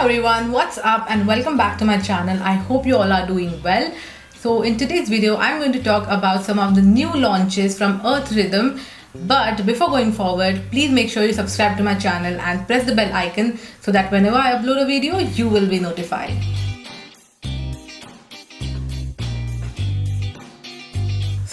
everyone, what's up and welcome back to my channel. I hope you all are doing well. So in today's video, I'm going to talk about some of the new launches from Earth Rhythm. But before going forward, please make sure you subscribe to my channel and press the bell icon so that whenever I upload a video, you will be notified.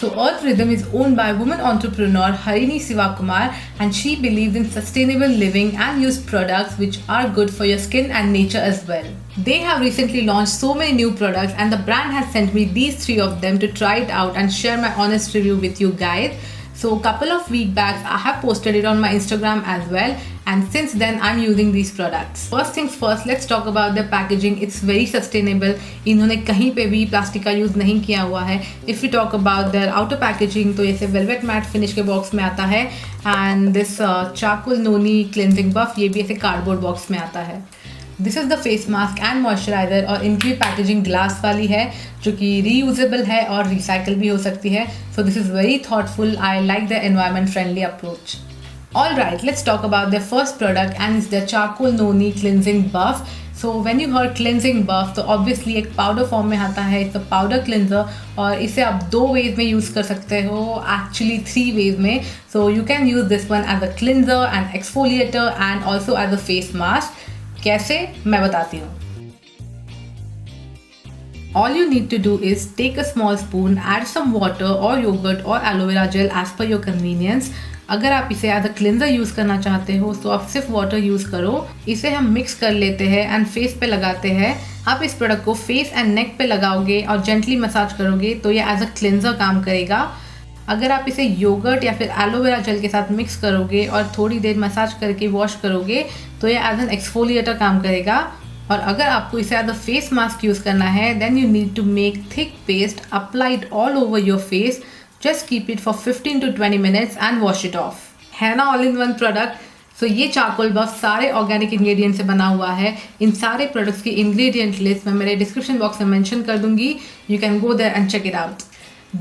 So Earth Rhythm is owned by woman entrepreneur Harini Sivakumar, and she believes in sustainable living and use products which are good for your skin and nature as well. They have recently launched so many new products and the brand has sent me these 3 of them to try it out and share my honest review with you guys. So a couple of weeks back I have posted it on my Instagram as well, and since then I'm using these products. First things first, let's talk about their packaging. It's very sustainable. इन्होंने कहीं पे भी plastic का use नहीं किया हुआ है. If we talk about their outer packaging, तो ऐसे velvet matte finish के बॉक्स में आता है, and this charcoal noni cleansing buff ये भी ऐसे कार्डबोर्ड बॉक्स में आता है. This is the face mask and moisturiser, और इनकी पैकेजिंग ग्लास वाली है जो कि रीयूजेबल है और रिसाइकल भी हो सकती है. So this is very thoughtful. I like the environment friendly approach. All right, let's talk about their first product, and it's their charcoal noni cleansing buff. So when you heard cleansing buff, तो obviously एक powder form में आता है. It's a powder cleanser, और इसे आप 2 veg में use कर सकते हो, एक्चुअली 3 वेज में. So you can use this one as a cleanser and exfoliator and also as a face mask. कैसे, मैं बताती हूँ. All you need to do is take a small spoon, add some water or yogurt or aloe vera gel as per your convenience. अगर आप इसे as a cleanser use करना चाहते हो तो आप सिर्फ वाटर यूज़ करो. इसे हम मिक्स कर लेते हैं एंड फेस पे लगाते हैं. आप इस प्रोडक्ट को फेस एंड नेक पे लगाओगे और जेंटली मसाज करोगे तो ये एज अ क्लिनजर काम करेगा. अगर आप इसे योगर्ट या फिर एलोवेरा जेल के साथ मिक्स करोगे और थोड़ी देर मसाज करके वॉश करोगे तो ये एज एन एक्सफोलिएटर काम करेगा. और अगर आपको इसे as a face mask use करना है, then you need to make thick paste, apply it all over your face. Just keep it for 15 to 20 minutes and wash it off. है ना all in one product. So ये charcoal बफ सारे organic ingredient से बना हुआ है. इन सारे products की इंग्रेडिएंट लिस्ट मैं मेरे डिस्क्रिप्शन बॉक्स में मेंशन कर दूंगी. You can go there and check it out.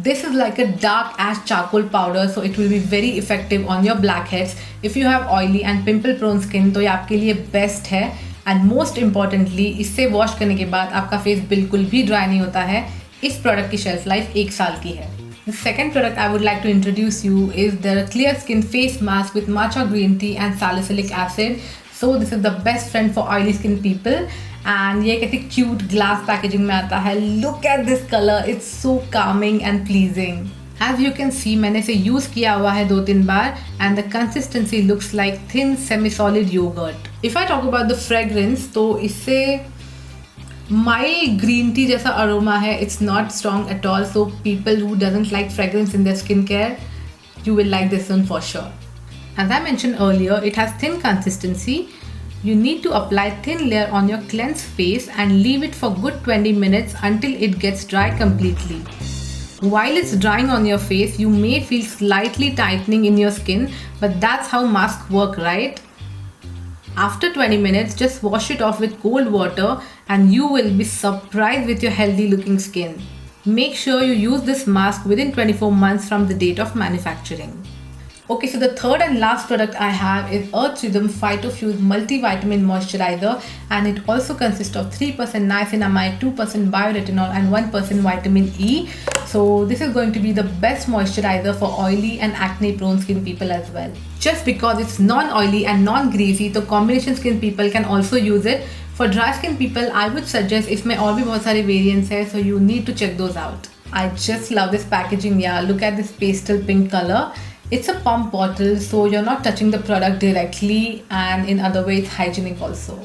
This is like a dark ash charcoal powder, so it will be very effective on your blackheads. If you have oily and pimple prone skin, तो ये आपके लिए best है. And most importantly, इससे wash करने के बाद आपका फेस बिल्कुल भी ड्राई नहीं होता है. इस प्रोडक्ट की शेल्फ लाइफ 1 साल की है. The second product I would like to introduce you is the clear skin face mask with matcha green tea and salicylic acid. So this is the best friend for oily skin people. And ये कैसे cute glass packaging में आता है. Look at this colour, it's so calming and pleasing. As you can see, मैंने इसे use किया हुआ है 2-3 बार, and the consistency looks like thin semi solid yogurt. If I talk about the fragrance, तो इससे माइल्ड ग्रीन टी जैसा aroma है. It's not strong at all, so people who doesn't like fragrance in their skin care, you will like this one for sure. As I mentioned earlier, it has thin consistency. You need to apply thin layer on your cleansed face and leave it for good 20 minutes until it gets dry completely. While it's drying on your face, you may feel slightly tightening in your skin, but that's how masks work, right? After 20 minutes, just wash it off with cold water and you will be surprised with your healthy looking skin. Make sure you use this mask within 24 months from the date of manufacturing. Okay, so the third and last product I have is Earth Rhythm Phytofuse Multivitamin Moisturizer, and it also consists of 3% niacinamide, 2% bioretinol and 1% vitamin E. So this is going to be the best moisturizer for oily and acne prone skin people as well. Just because it's non-oily and non-greasy, so combination skin people can also use it. For dry skin people, I would suggest इसमें और भी बहुत सारे variants है, so you need to check those out. I just love this packaging. Yeah, look at this pastel pink color. It's a pump bottle, so you're not touching the product directly, and in other ways hygienic also.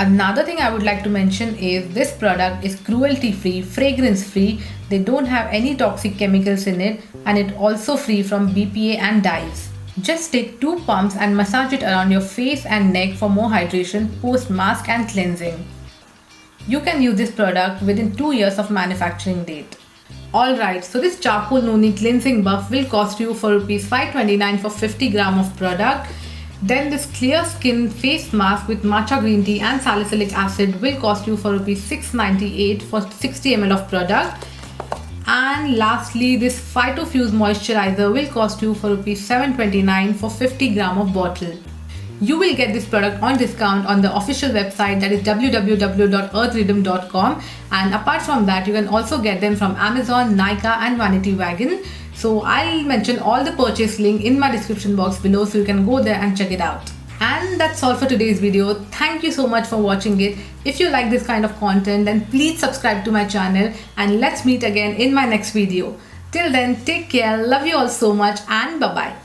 Another thing I would like to mention is this product is cruelty free, fragrance free. They don't have any toxic chemicals in it, and it also free from BPA and dyes. Just take 2 pumps and massage it around your face and neck for more hydration post mask and cleansing. You can use this product within 2 years of manufacturing date. Alright, so this charcoal noni cleansing buff will cost you for rupees 529 for 50 gram of product. Then this clear skin face mask with matcha green tea and salicylic acid will cost you for rupees 698 for 60 ml of product. And lastly, this Phytofuse moisturizer will cost you for rupees 729 for 50 gram of bottle. you will get this product on discount on the official website, that is www.earthrhythm.com. And apart from that, you can also get them from Amazon, Nykaa and Vanity Wagon. So I'll mention all the purchase link in my description box below, so you can go there and check it out. And that's all for today's video. Thank you so much for watching it. If you like this kind of content, then please subscribe to my channel, and let's meet again in my next video. Till then, take care, love you all so much, and bye bye.